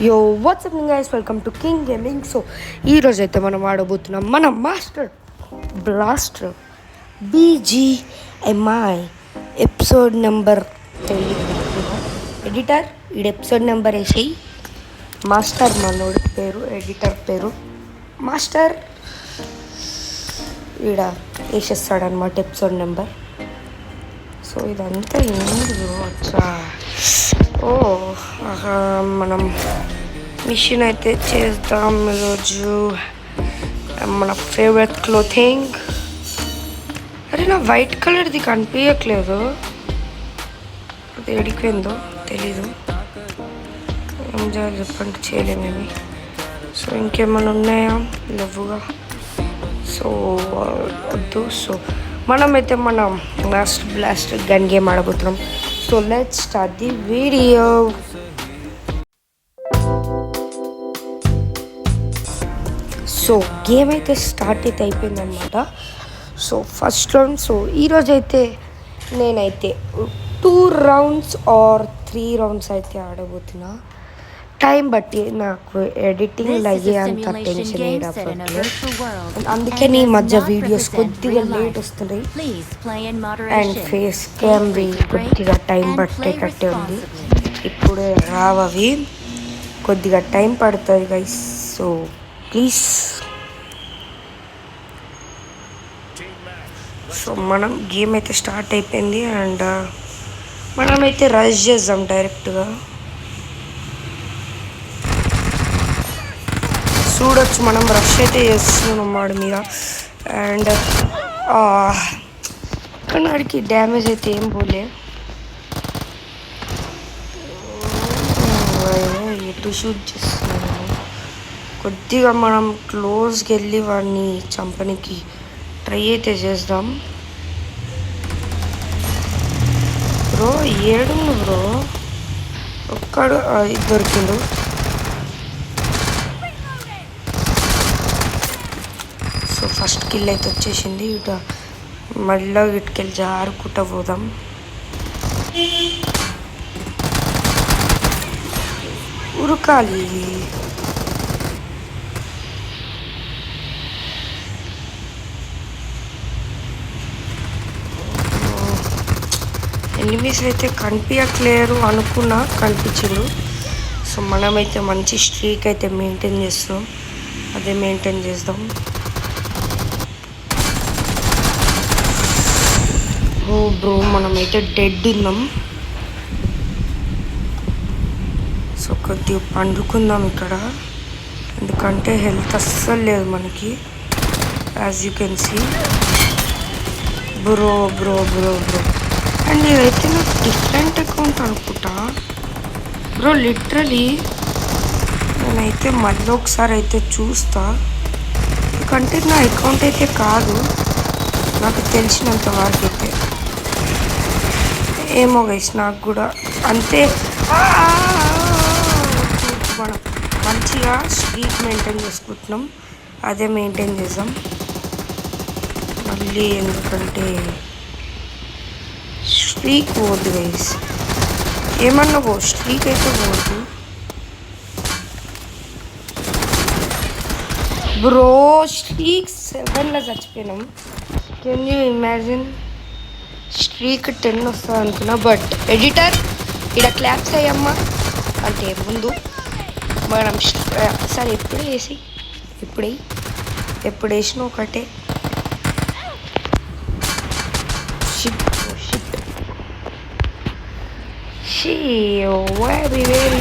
యో WhatsApp guys, welcome to king gaming. So ఈరోజు అయితే మనం ఆడబోతున్నాం మన master blaster BGMI episode number editor ఈడ ఎపిసోడ్ నెంబర్ వేసి మాస్టర్ మనోడి పేరు, ఎడిటర్ పేరు మాస్టర్ ఈడ వేసేస్తాడనమాట ఎపిసోడ్ నెంబర్. సో ఇదంతా ఏంటి వచ్చా మనం మిషన్ అయితే చేద్దాం ఈరోజు. మన ఫేవరెట్ క్లోథింగ్. అరే నా వైట్ కలర్ది కనిపించట్లేదు, అది ఎడిపోయిందో తెలీదు. ఏం చేయాలి చెప్పండి, చేయలేమేమి. సో ఇంకేమైనా ఉన్నాయా? లేవుగా. సో వద్దు. సో మనమైతే మన బ్లాస్ట్ గన్ గేమ్ ఆడబోతున్నాం. So let's start the video. So game అయితే స్టార్ట్ అయితే అయిపోయిందనమాట. So first round. సో ఈరోజు అయితే నేనైతే 2 rounds ఆర్ 3 rounds అయితే ఆడబోతున్నా. టైం బట్టి నాకు ఎడిటింగ్ అయ్యే అంత టెన్షన్ అందుకని ఈ మధ్య వీడియోస్ కొద్దిగా లేట్ వస్తున్నాయి. అండ్ ఫేస్ క్యామ్వి కొద్దిగా టైం పట్టేటట్టే ఉంది. ఇప్పుడే రావవి, కొద్దిగా టైం పడుతుంది గైస్. So please. సో మనం గేమ్ అయితే స్టార్ట్ అయిపోయింది. అండ్ మనమైతే రష్ చేద్దాం డైరెక్ట్గా. చూడొచ్చు మనం రష్ అయితే చేస్తున్నాం వాడి మీద. అండ్ కన్నాడికి డ్యామేజ్ అయితే ఏం పోలే. ఎటు షూట్ చేస్తున్నాను. కొద్దిగా మనం క్లోజ్కి వెళ్ళి వాడిని చంపనికి ట్రై అయితే చేద్దాం. బ్రో ఏడు బ్రో, ఒక్కడు దొరికిండు. సో ఫస్ట్ కిల్ అయితే వచ్చేసింది. ఇక మళ్ళీ ఇటుకెళ్ళి జారుకుంటా పోదాం. ఉరకాలి. ఎనిమీస్ అయితే కనిపించట్లేరు అనుకున్నా, కనిపించరు. సో మనమైతే మంచి స్ట్రీక్ అయితే మెయింటైన్ చేస్తాం, అదే మెయింటైన్ చేద్దాం. ఓ బ్రో మనమైతే డెడ్ ఉన్నాం. సో కొద్దిగా పండుకుందాం ఇక్కడ, ఎందుకంటే హెల్త్ అస్సలు లేదు మనకి. As you can see. Bro bro bro bro and ఇదైతే నాకు డిఫరెంట్ అకౌంట్ అనుకుంటా బ్రో. లిటరలీ నేనైతే మళ్ళీ ఒకసారి అయితే చూస్తా, ఎందుకంటే నా అకౌంట్ అయితే కాదు నాకు తెలిసినంత వరకు అయితే. ఏమో గైస్, నాకు కూడా అంతే. మనం మంచిగా స్ట్రీక్ మెయింటైన్ చేసుకుంటున్నాం, అదే మెయింటైన్ చేద్దాం మళ్ళీ. ఎందుకంటే స్ట్రీక్ పోవద్దు గైస్, ఏమన్నా పో, స్ట్రీక్ అయితే పోవద్దు బ్రో. స్ట్రీక్ 7లో చచ్చిపోయినాం. Can you imagine? స్ట్రీక్ 10 వస్తుంది అనుకున్నా. బట్ ఎడిటర్ ఇక్కడ క్లాప్స్ అయ్యమ్మా అంటే ముందు మనం సరే ఎప్పుడు వేసి ఎప్పుడు వేసినా ఒకటే.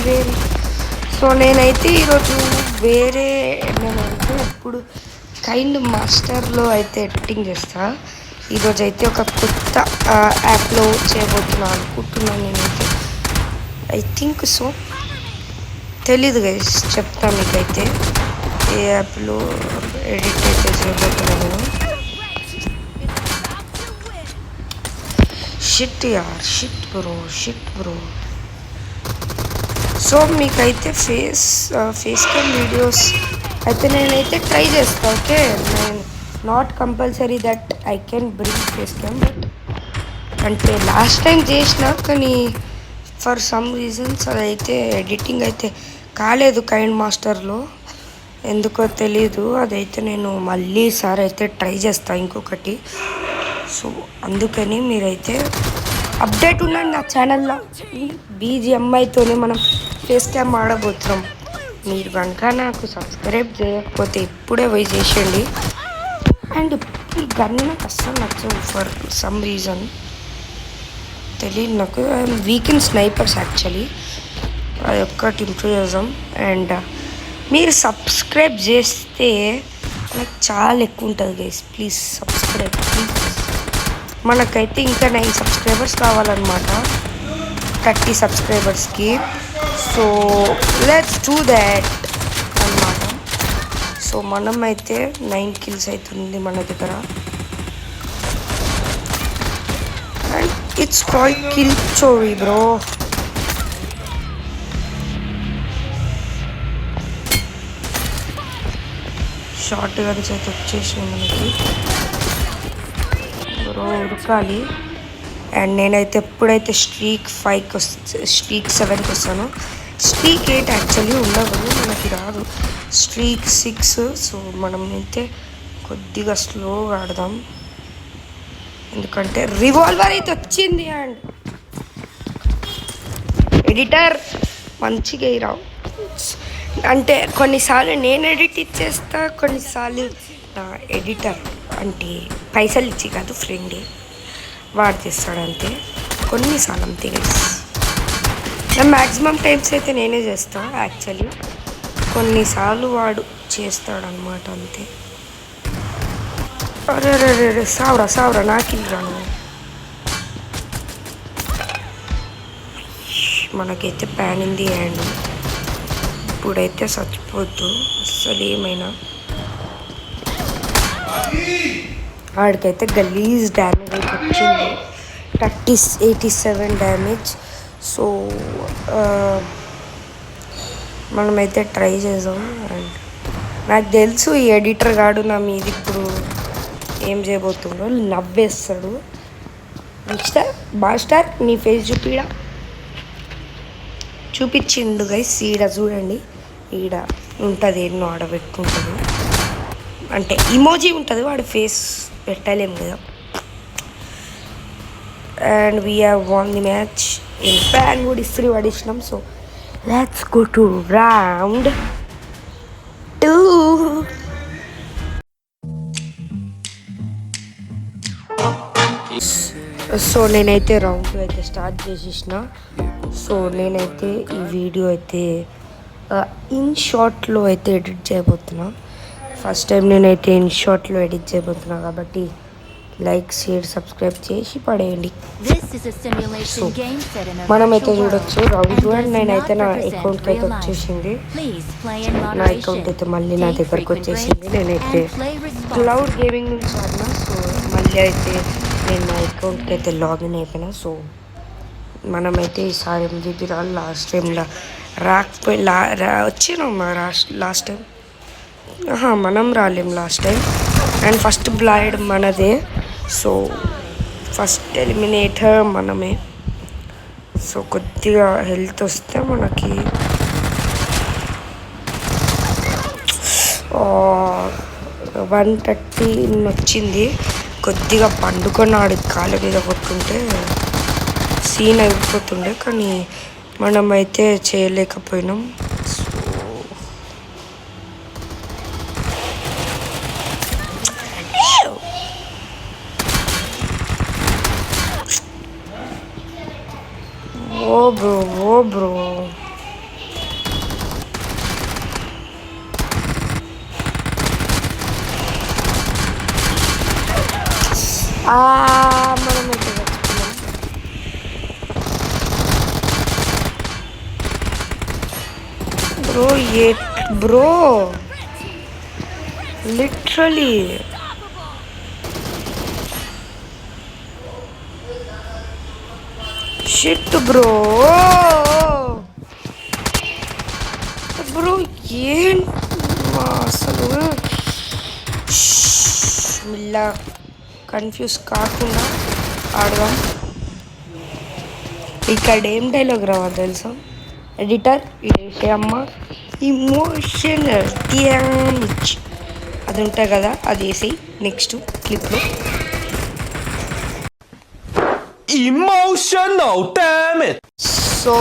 వెరీ. సో నేనైతే ఈరోజు వేరే ఏమంటే ఇప్పుడు కైండ్ మాస్టర్లో అయితే ఎడిటింగ్ చేస్తా. ఈరోజు అయితే ఒక కొత్త యాప్లో చేయబోతున్నా అనుకుంటున్నాను నేనైతే. ఐ థింక్ సో, తెలీదు గైస్, చెప్తాను మీకైతే ఏ యాప్లో ఎడిట్ అయితే చేయబోతున్నాను. Shit bro. సో మీకైతే ఫేస్ క్యామ్ వీడియోస్ అయితే నేనైతే ట్రై చేస్తాను. ఓకే, నేను not compulsory that I can bring face cam. But అంటే లాస్ట్ టైం చేసిన, కానీ ఫర్ సమ్ రీజన్స్ అదైతే ఎడిటింగ్ అయితే కాలేదు కైండ్ మాస్టర్లో, ఎందుకో తెలీదు. అదైతే నేను మళ్ళీ సారి అయితే ట్రై చేస్తాను ఇంకొకటి. సో అందుకని మీరైతే అప్డేట్ ఉండండి నా ఛానల్లో. బీజిఎంఐతోనే మనం ఫేస్ క్యామ్ ఆడబోతున్నాం. మీరు కనుక నాకు సబ్స్క్రైబ్ చేయకపోతే ఇప్పుడే పోయి చేసేయండి. అండ్ ఈ గన్ నాకు అస్సలు నచ్చవు ఫర్ సమ్ రీజన్, తెలియదు నాకు. I'm week in snipers actually, అది ఒక్కటి ఇంప్రూవ్ చేద్దాం. అండ్ మీరు సబ్స్క్రైబ్ చేస్తే నాకు చాలా ఎక్కువ ఉంటుంది గైస్. Please subscribe please. మనకైతే ఇంకా 9 సబ్స్క్రైబర్స్ కావాలన్నమాట 30 సబ్స్క్రైబర్స్కి. సో లెట్స్ డూ దాట్ అన్నమాట. సో మనం అయితే 9 కిల్స్ అవుతుంది మన దగ్గర. అండ్ ఇట్స్ కాల్డ్ కిల్ చోరీ బ్రో. షార్ట్ గన్స్ అయితే వచ్చేసినాయి మనకి బ్రో, ఉరకాలి. అండ్ నేనైతే ఎప్పుడైతే స్ట్రీక్ 5కి స్ట్రీక్ 7కి వస్తానో, స్ట్రీక్ 8 యాక్చువల్లీ ఉండదు, మనకి రాదు, స్ట్రీక్ 6. సో మనం అయితే కొద్దిగా స్లోగా ఆడదాం, ఎందుకంటే రివాల్వర్ అయితే వచ్చింది. అండ్ ఎడిటర్ మంచిగా రావు అంటే కొన్నిసార్లు నేను ఎడిట్ ఇచ్చేస్తా, కొన్నిసార్లు నా ఎడిటర్ అంటే పైసలు ఇచ్చి కాదు ఫ్రెండే వాడు చేస్తాడు అంతే. కొన్నిసార్లు అంతే నా మ్యాక్సిమం టైమ్స్ అయితే నేనే చేస్తాను యాక్చువల్లీ, కొన్నిసార్లు వాడు చేస్తాడనమాట అంతే. అరే రే రే సావరా నాకు ఇల్లు. మనకైతే ప్యాన్ ఇన్ ది హ్యాండ్. ఇప్పుడైతే చచ్చిపోద్దు అస్సలు ఏమైనా. వాడికైతే గలీజ్ డ్యామేజ్ అయితే వచ్చింది, 87 డ్యామేజ్. సో మనమైతే ట్రై చేద్దాం. అండ్ నాకు తెలుసు ఈ ఎడిటర్ గాడు నా మీద ఇప్పుడు ఏం చేయబోతుండో, నవ్వేస్తాడు. మాస్టర్ నీ ఫేస్ చూపించిండు గైస్. ఈడ చూడండి, ఈడ ఉంటుంది, ఎన్నో ఆడబెట్టుకుంటుంది అంటే ఇమోజీ ఉంటుంది, వాడు ఫేస్ పెట్టలేము కదా. And we have won the match in pan కూడా ఇస్త్రీ పడిచ్చినాం. So let's go to round 2. So నేనైతే రౌండ్ 2 అయితే స్టార్ట్ చేసేసిన. సో నేనైతే ఈ వీడియో అయితే ఇన్ షార్ట్లో అయితే ఎడిట్ చేయబోతున్నా. ఫస్ట్ టైం నేనైతే ఇన్ షార్ట్లో ఎడిట్ చేయబోతున్నా కాబట్టి లైక్ షేర్ సబ్స్క్రైబ్ చేసి పడేయండి. సో మనమైతే చూడొచ్చు రౌండ్ 2. అండ్ నేనైతే నా అకౌంట్కి అయితే వచ్చేసింది, నా అకౌంట్ అయితే మళ్ళీ నా దగ్గరకు వచ్చేసింది. నేనైతే క్లౌడ్ గేమింగ్ నుంచి ఆడినా. సో మళ్ళీ అయితే నేను నా అకౌంట్కి అయితే లాగిన్ అయిపోయినా. సో మనమైతే ఈసారి MVP రాలి. లాస్ట్ టైంలో రాకపోయి వచ్చినాం లాస్ట్ టైం, మనం రాలేం లాస్ట్ టైం. అండ్ ఫస్ట్ బ్లైడ్ మనదే. సో ఫస్ట్ ఎలిమినేటర్ మనమే. సో కొద్దిగా హెల్త్ వస్తే మనకి 130 వచ్చింది. కొద్దిగా పండుకొని ఆడి కాళ్ళ మీద కొట్టుంటే సీన్ అయిపోతుండే, కానీ మనమైతే చేయలేకపోయినాం. ఓ బ్రో మనమైతే చచ్చిపోయాం. బ్రో లిటరలీ షిట్ బ్రో ఏం అసలు మిల్లా కన్ఫ్యూజ్ కాకుండా ఆడదాం. ఇక్కడ ఏం డైలాగ్ రావాలి తెలుసా, ఎడిటర్ ఇదేసే అమ్మ ఇమోషనల్ డ్యామేజ్ అది ఉంటాయి కదా, అది వేసి నెక్స్ట్ క్లిప్లో Emotional damage. So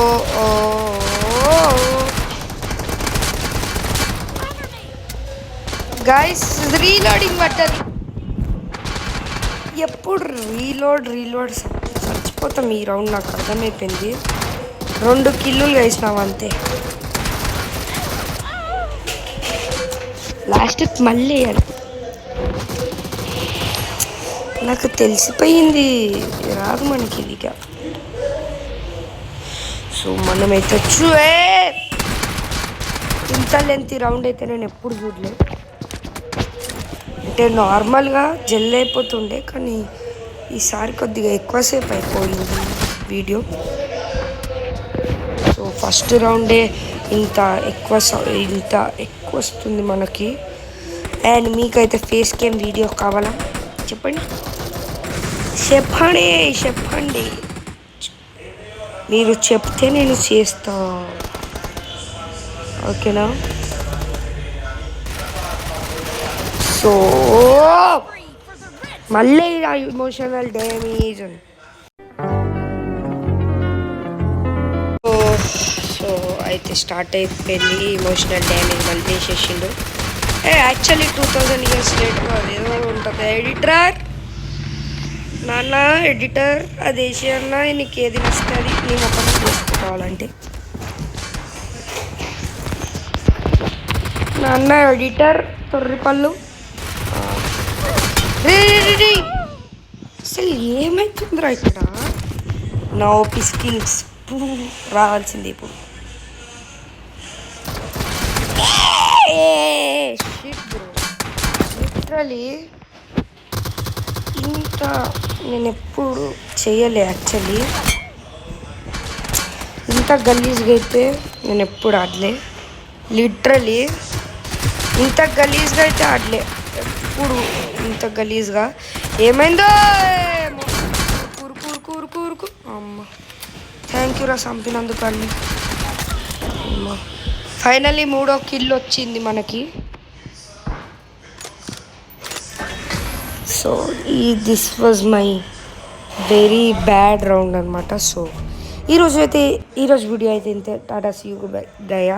guys reloading పట్టదు, ఎప్పుడు రీలోడ్ చచ్చిపోతాం ఈ రౌండ్. నాకు అర్థమైపోయింది, 2 కిల్లులు వేసినాం అంతే. లాస్ట్కి మళ్ళీ వేయాలి, నాకు తెలిసిపోయింది రాదు మనకి ఇది. సో మనమైతే ఇంత లెంత్ రౌండ్ అయితే నేను ఎప్పుడు చూడలేదు. అంటే నార్మల్గా జల్ అయిపోతుండే, కానీ ఈసారి కొద్దిగా ఎక్కువసేపు అయిపోయింది వీడియో. సో ఫస్ట్ రౌండే ఇంత ఎక్కువ వస్తుంది మనకి. అండ్ మీకైతే ఫేస్ క్యామ్ వీడియో కావాలా చెప్పండి, చెప్పండి. మీరు చెప్తే నేను చేస్తా, ఓకేనా? సో మళ్ళీ ఇమోషనల్ డ్యామేజ్. సో అయితే స్టార్ట్ అయిపోయింది ఇమోషనల్ డ్యామేజ్, మళ్ళీ వేసేసిండు. యాక్చువల్లీ 2000 years లేటర్ అదేదో ఉంటుంది. నాన్న ఎడిటర్ అది వేసి అన్న, నీకు ఏది నచ్చుతుంది నీ మొక్కలు చేసుకోవాలంటే. నాన్న ఎడిటర్ తొర్రిపళ్ళు అసలు ఏమవుతుందిరా ఇక్కడ? నా ఓపీ స్కిల్స్ రావాల్సింది ఇప్పుడు. లిటరలీ ఇంత నేను ఎప్పుడు చేయలే యాక్చువల్లీ, ఇంత గలీజ్గా అయితే నేను ఎప్పుడు ఆడలే. లిటరలీ ఇంత గలీజ్గా అయితే ఆడలే ఎప్పుడు, ఇంత గలీజ్గా. ఏమైందో కూరుకు అమ్మ. థ్యాంక్ యూ రా చంపినందుకు అన్ని. అమ్మ ఫైనల్లీ 3వ కిల్ వచ్చింది మనకి. So this was my very bad round అనమాట. సో ఈరోజు వీడియో అయితే ఇంతే. టాటా సీ యూ బై దయా.